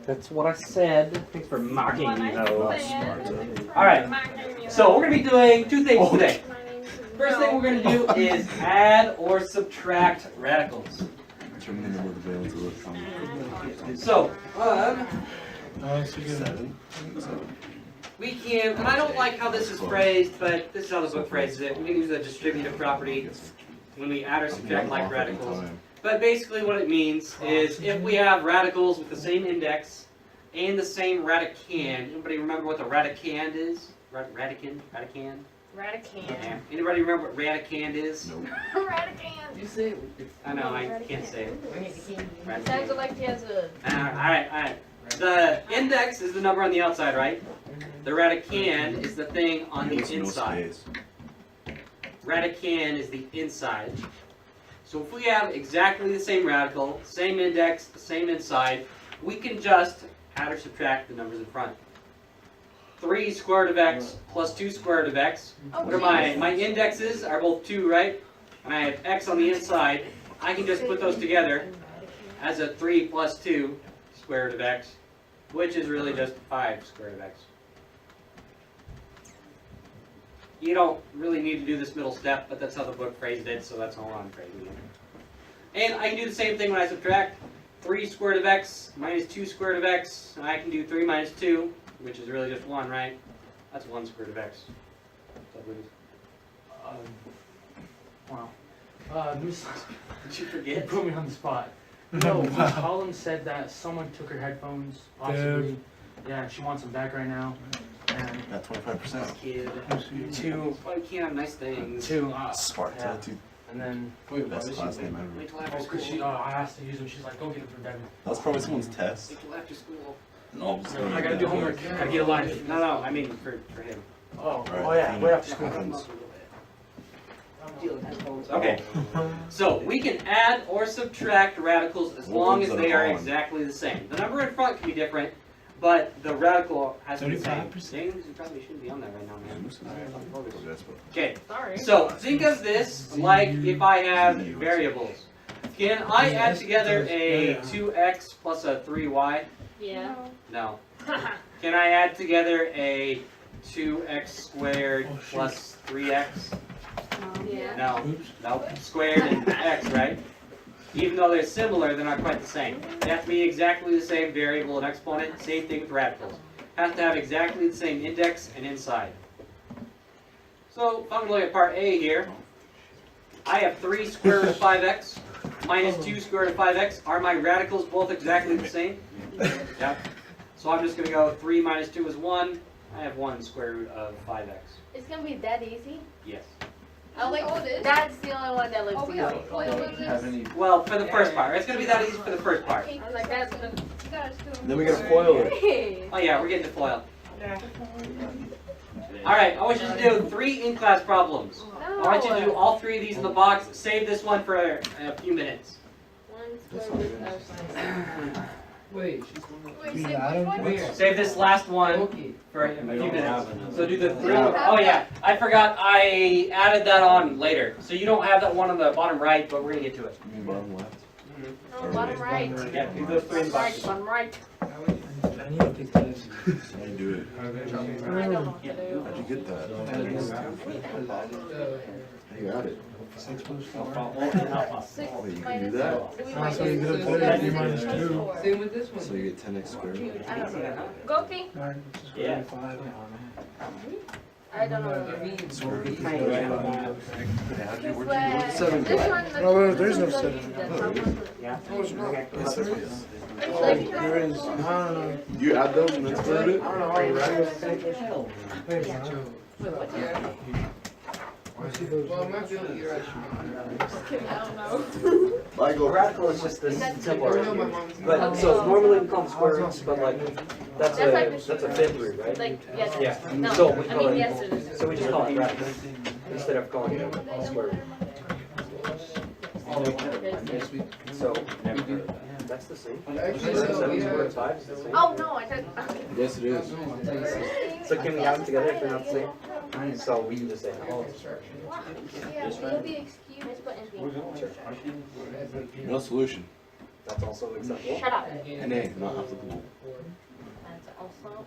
That's what I said. Thanks for mocking me, though. All Alright, so we're going to be doing two things today. First thing we're going to do is add or subtract radicals. So, we can, and I don't like how this is phrased, but this is how the book phrases it. We can use a distributive property when we add or subtract like radicals. But basically what it means is if we have radicals with the same index and the same radicand. Anybody remember what the radicand is? Radicand? Yeah. Anybody remember what radicand is? Nope. Radicand. You say I know, I can't say it. It sounds like he has a. Alright. The index is the number on the outside, right? The radicand is the thing on the inside. Radicand is the inside. So if we have exactly the same radical, same index, the same inside, we can just add or subtract the numbers in front. 3 square root of x plus 2 square root of x. What are my indexes are both 2, right? And I have x on the inside. I can just put those together as a 3 plus 2 square root of x, which is really just 5 square root of x. You don't really need to do this middle step, but that's how the book phrased it, so that's how I'm phrasing it. And I can do the same thing when I subtract 3 square root of x minus 2 square root of x, and I can do 3 minus 2, which is really just 1, right? That's 1 square root of x. wow. Miss, Did you you forget? put me on the spot. No, Miss Collins said that someone took her headphones, possibly. Yeah, she wants them back right now. And Got 25%. Kid. 2, Why you can't have nice things? 2, Smart yeah. tattoo. And then, That's the last name ever. Wait till after oh, because school. I asked to use them, she's like, go get them for Devin. That was probably someone's test. Wait till after school. No, I gotta do homework, gotta get a life. No, I mean for him. Oh, Right. oh yeah, right after school. Happens. Okay, so we can add or subtract radicals as long as they are exactly the same. The number in front can be different, but the radical has to be the same. 35%. James, you probably shouldn't be on that right now, man. That's what. Okay, Sorry. so think of this like if I have variables. Can I add together a 2x plus a 3y? Yeah. No. Can I add together a 2x squared plus 3x? Yeah. No. Nope. Squared and x, right? Even though they're similar, they're not quite the same. They have to be exactly the same variable and exponent. Same thing with radicals. Have to have exactly the same index and inside. So if I'm going to look at part A here, I have 3 square root of 5x minus 2 square root of 5x. Are my radicals both exactly the same? Yep. So I'm just going to go 3 minus 2 is 1. I have 1 square root of 5x. It's gonna be that easy. Yes. Oh wait, that's the only one that looks easy. Have any? Well, for the first part. It's going to be that easy for the first part. I was like, that's gonna. Then we gotta foil it. Hey. Oh yeah, we're getting to foil. Alright, I want you to do 3 in-class problems. I want you to do all 3 of these in the box. Save this one for a few minutes. Wait, Wait, Save this last one for a few minutes. So do the 3. Oh yeah, I forgot I added that on later. So you don't have that one on the bottom right, but we're going to get to it. You mean bottom left? no, bottom right. Yeah, do those 3 in the box. Bottom right. I need to take this. How you do it? I don't know what to do. How'd you get that? You got it. 6 plus 4. Oh, you can do that? That's how you get up to that. 3 minus 2. Same with this one. So you get 10x squared? I don't know. Gopi? 9 Yeah. 5. I don't know what it means. Square root. Hey, how'd you work This seven? one, No, there's no 7. Yeah. Yes, there is. There is. No. You add those and then square root it? Wait a minute. I see those. Well, I'm not feeling you're right. I don't know. Michael. Radical is just this That's simple. I know my mom's But so normally we call them square roots, but like that's a fifth root, right? Like, yes. Yeah. No, So we I call mean, it yes, it is. so we just call it radical instead of calling it square root. So that's the same. Actually, no, we 7 squared have. 5 is the same. Oh, no, I said. Yes, it is. So can we add them together if they're not the same? So we can just say no. Yeah, you'll be excused, but No solution. That's also acceptable. Shut up. And A, not applicable. That's also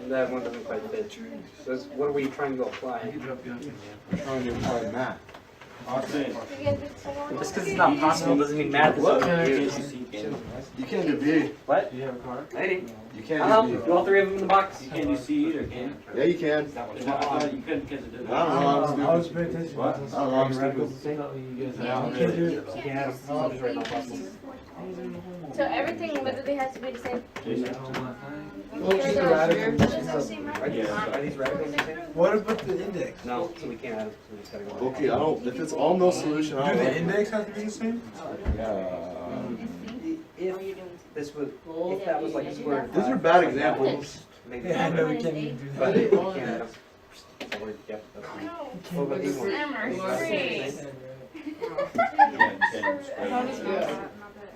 And that one doesn't quite fit. So what are we trying to apply? Trying to apply math. Just because it's not possible doesn't mean math is what we use. You can't do B. What? Do you have a car? Lady? You can't Hello? do B. Do all three of them in the box? You can't do C either, can you? Yeah, you can. I thought you couldn't because it didn't. I don't know. I'm I was stupid. paying attention. What? I don't know. I'm stupid. You can't do it. So everything literally has to be the same. Well, just the radicals. Are these radicals the same? What about the index? No, so we can't add it. So we just gotta go. Okay, I don't. If it's all no solution, I Do don't the like it. index have to be the same? If this was, if that was like a square root of These are five, bad like that, examples. maybe. Yeah, I know we can't even do But that. we can't add them. So we're, yep, that's fine. What about these ones?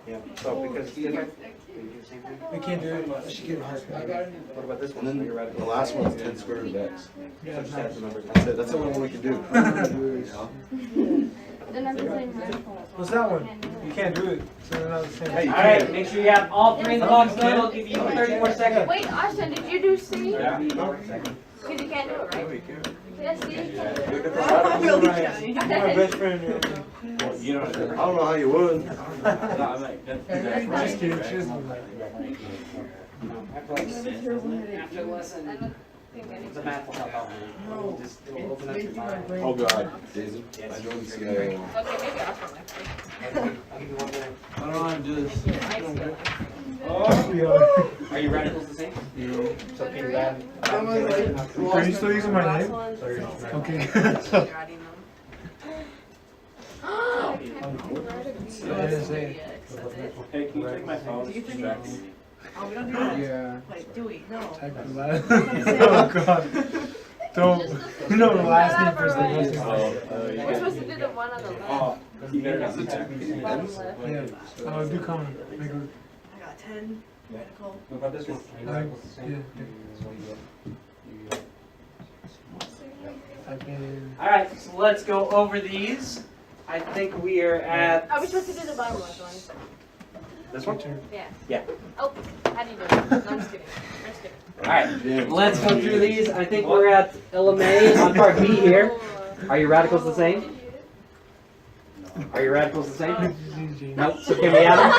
Yeah, so because it's different, we do the same thing. We can't do it. She gave a hard time. What about this one? And then Your the radical. last one's 10 square root of X. So just add the numbers. That's it. That's the only one we can do. What's that one? You can't do it. So they're not the same. Hey, you Alright, can't. make sure you have all three in the box done. I'll give you 30 more seconds. Wait, Austin, did you do C? Yeah. Because you can't do it, right? Yes, C. My best friend. You know, I don't know how you would. no, I'm like, Just kidding. She doesn't like After the lesson, I don't think I need the math will help out. Just it'll open up your mind. Oh God, Daisy. I joined the CIA. Okay, maybe Austin next week. I'll give you one minute. I don't want to do this. Are you radicals the same? So can you add? Are you still using my name? Okay. Hey, can you take my phone? It's distracting me. Oh, we don't do that. Yeah. Wait, do we? No. Type it loud. Oh God. Don't. You know the last name first. The last name. We're supposed to do the one on the left. Oh, you better not Bottom left. Yeah. Oh, do comment. Make a. I got 10 radical. What about this one? Are you radicals the same? Type in. Alright, so let's go over these. I think we are at Are we supposed to do the bottom left one? this one. Yeah. Yeah. Oh, how do you do it? No, I'm just kidding. I'm just kidding. Alright, let's go through these. I think we're at LMA on part B here. Are your radicals the same? Are your radicals the same? Nope. So can we add them?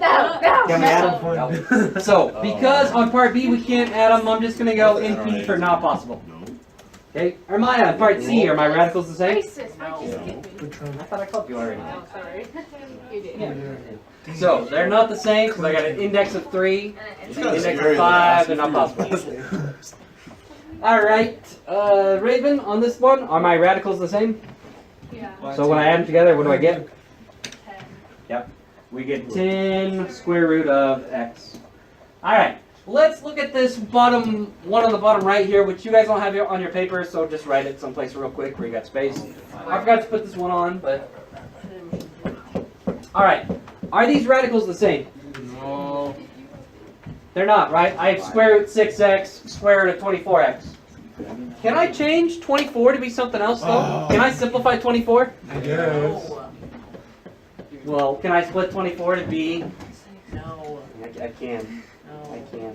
No, no. Can we add them? No. So, because on part B we can't add them, I'm just going to go NP for not possible. Okay, Hermione, on part C, are my radicals the same? Racist. Why'd you skip me? Which one? I thought I called you already. Oh, sorry. You did. Yeah. So, they're not the same because I got an index of 3, And index scary of 5, they're not possible. Alright, Raven, on this one, are my radicals the same? yeah. So when I add them together, what do I get? 10. We get 10 square root of x. Alright, let's look at this bottom one on the bottom right here, which you guys don't have on your paper, so just write it someplace real quick where you got space. I forgot to put this one on, but... Alright, are these radicals the same? No. They're not, right? I have square root 6x, square root of 24x. Can I change 24 to be something else, though? Oh. Can I simplify 24? I guess. Well, can I split 24 to be... No. I can. No. I can.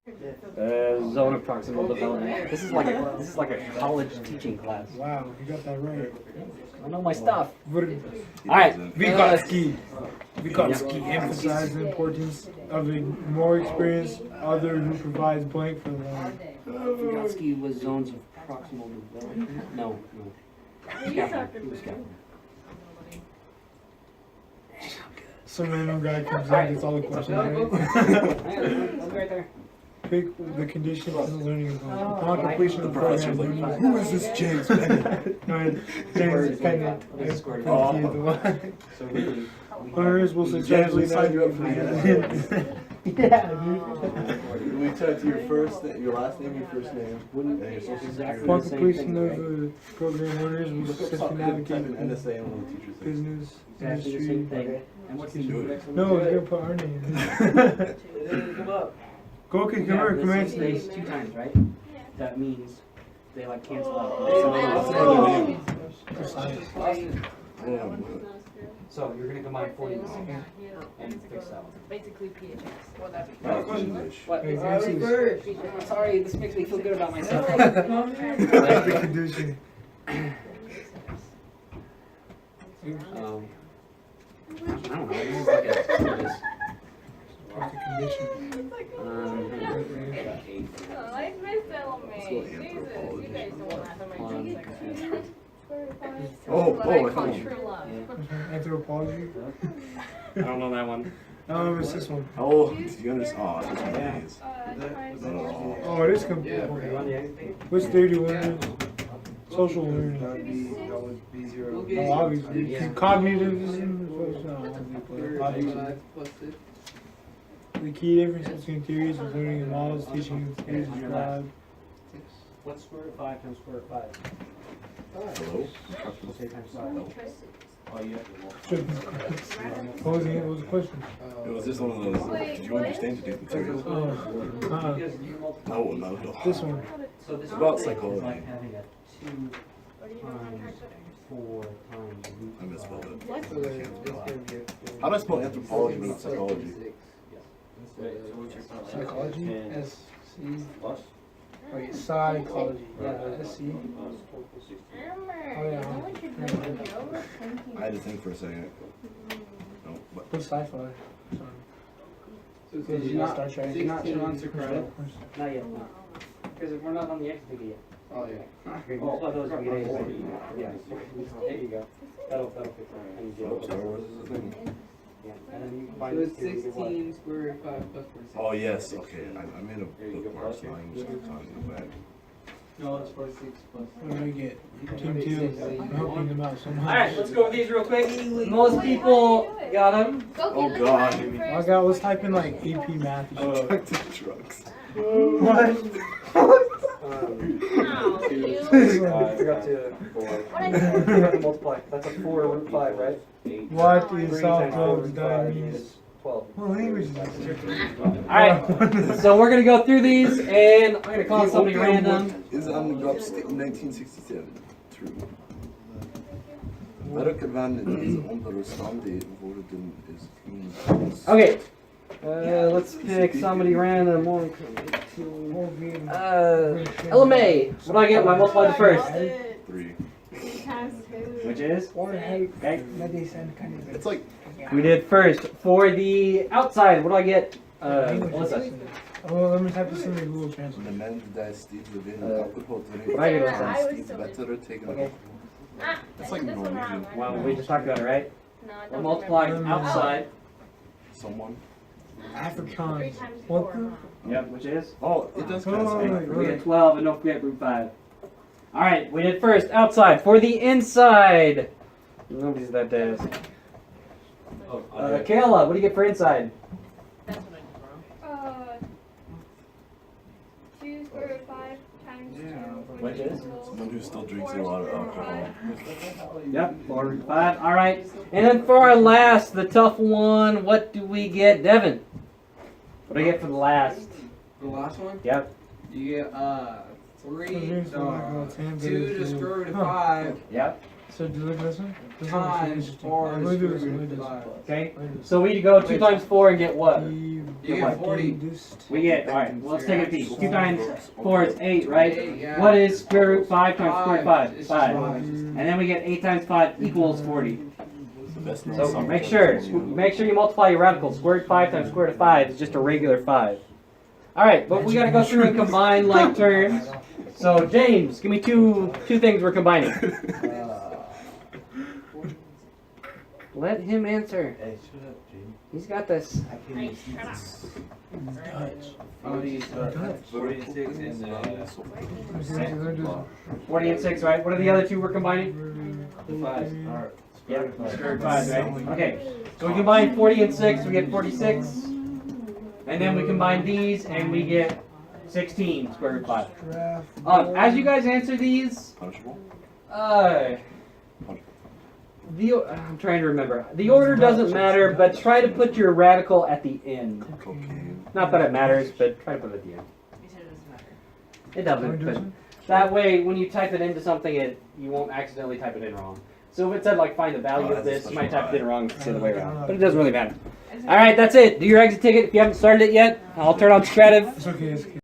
Zone of proximal development. This is like a college teaching class. Wow, you got that right. I know my stuff. Alright, Vygotsky. Vygotsky emphasized the importance of a more experienced other who provides blank for the line. Vygotsky was zones of proximal development. No. Scaffold. He was scaffold. Some random guy comes in, gets all the questions right. I'll be right there. Pick the conditions of the learning environment. Upon completion of the professor's program, like, who is this James Bennett? no, James Bennett. Learners will successfully sign you up for Yeah, We type your first name, your last name, your first name, and your social security. upon completion of the program, learners will Type successfully an navigate NSA on one of the teacher's things. business, Exactly the same industry. thing. And what's the Do it. next one? No, we're gonna put our name. Come up. Go, okay, come Yeah, here, this commence is this. 2 times, right? That means they like cancel out. Oh, So you're gonna combine 40 and fix that one. Basically PHS. Well, that'd be. English. What? Hey, this is- Sorry, this makes me feel good about myself. That's the condition. I don't know. This is like a. That's the condition. I missed element. Jesus, you guys don't laugh at my jokes. Oh, What I I call found true love. Anthropology. I don't know that one. No, it's this one. Oh, do you understand? Oh, this one is. Oh, it is complete. What's 31? Social learning. Oh, obviously. Cognitive. The key difference between theories of learning and models teaching and theories described. What's square root of 5 times square root of 5? Hello? Say times 5. What was the question? It was just one of those. Did you understand to do materials? Oh, No, not at all. this one. So this About is psychology. like having a 2 times 4 times root I misspelled it. What? How do I spell anthropology without psychology? Psychology? S-C. Wait, psychology. Yeah, S-C. I had to think for a second. No, but What's sci-fi? Sorry. Did you not, Star Trek. did you not turn on to credit? Not yet, no. Because we're not on the X figure yet. Oh, yeah. Multiply those and get A's. Yeah. There you go. That'll fix it. And you oh, Star Wars is a thing. Yeah. And then you combine So this it's two, you get what? 16 square root of 5 plus 46. Oh yes, okay. I made a bookmark, so I'm just gonna go back. No, it's 46 plus. What do we get? Team 2. I'm helping them out somehow. Alright, let's go with these real quick. Most people got them. Oh god. I got, let's type in like AP math. Back to trucks. What? Forgot to multiply. That's a 4 root 5, right? What is 3 South times 4 Globe's root 5 diabetes? is 12. What language is this? Alright, so we're gonna go through these and I'm gonna call something random. Is on the drop stick in 1967. True. Welke van deze onderstaande woorden is in... Okay, let's pick somebody random. LMA. What do I get when I multiply the first? 3. Which is? Okay. It's like... We did first. For the outside, what do I get? Melissa. Oh, let me type this in the Google Translate. De mens die steeds beweert alcohol drinkt, Right, kan I was steeds so- betere tegen... Okay. It's like Norwegian. Well, we just talked about it, right? No, I We're don't multiplying remember. outside. Someone. Afrikaans. 3 times What 4. the? Yep, which is? Oh, it does kind of Oh, say. We get 12 and don't forget root 5. Alright, we did first outside. For the inside. Nobody's that dead. Kayla, what do you get for inside? That's what I did wrong. 2 square root of 5 times 2. Which is? Someone who still drinks a lot of alcohol. Yep, 4 root 5. Alright. And then for our last, the tough one, what do we get? Devin. What do I get for the last? The last one? Yep. You get 3, So here's the one I got 10, but 2 to it's square root of Huh. 5. Yep. So do you look at this one? This one looks Times interesting. 4 Let me do this one. Let me do this one. five. Okay. Let me do this So we go 2 times 4 and get what? one. You get 40. We get, alright, well, let's take a peek. 2 times 4 is 8, right? 8, yeah. What is square root 5 times square root 5? It's 5. five. And then we get 8 times 5 equals 40. Best So make sure you multiply your radicals. Square root of 5 times square root of 5 is just a regular 5. Alright, but we gotta go through and combine like terms. So James, give me two things we're combining. Let him answer. Hey, shut up, Jamie. He's got this. I can't even see this. Oh, these 46 and 40 and 6, right? What are the other two we're combining? the 5. Alright. Yep, square root 5, right? Okay, so we combine 40 and 6, we get 46. And then we combine these and we get 16 square root 5. As you guys answer these, Punishable? I'm trying to remember. The order doesn't matter, but try to put your radical at the end. Cocaine. Not that it matters, but try to put it at the end. You said it doesn't matter. It doesn't, but that way when you type it into something, you won't accidentally type it in wrong. So if it said like find the value of this, you might type it in wrong the other way around. But it doesn't really matter. Alright, that's it. Do your exit ticket. If you haven't started it yet, I'll turn on Strativ. It's okay. It's okay.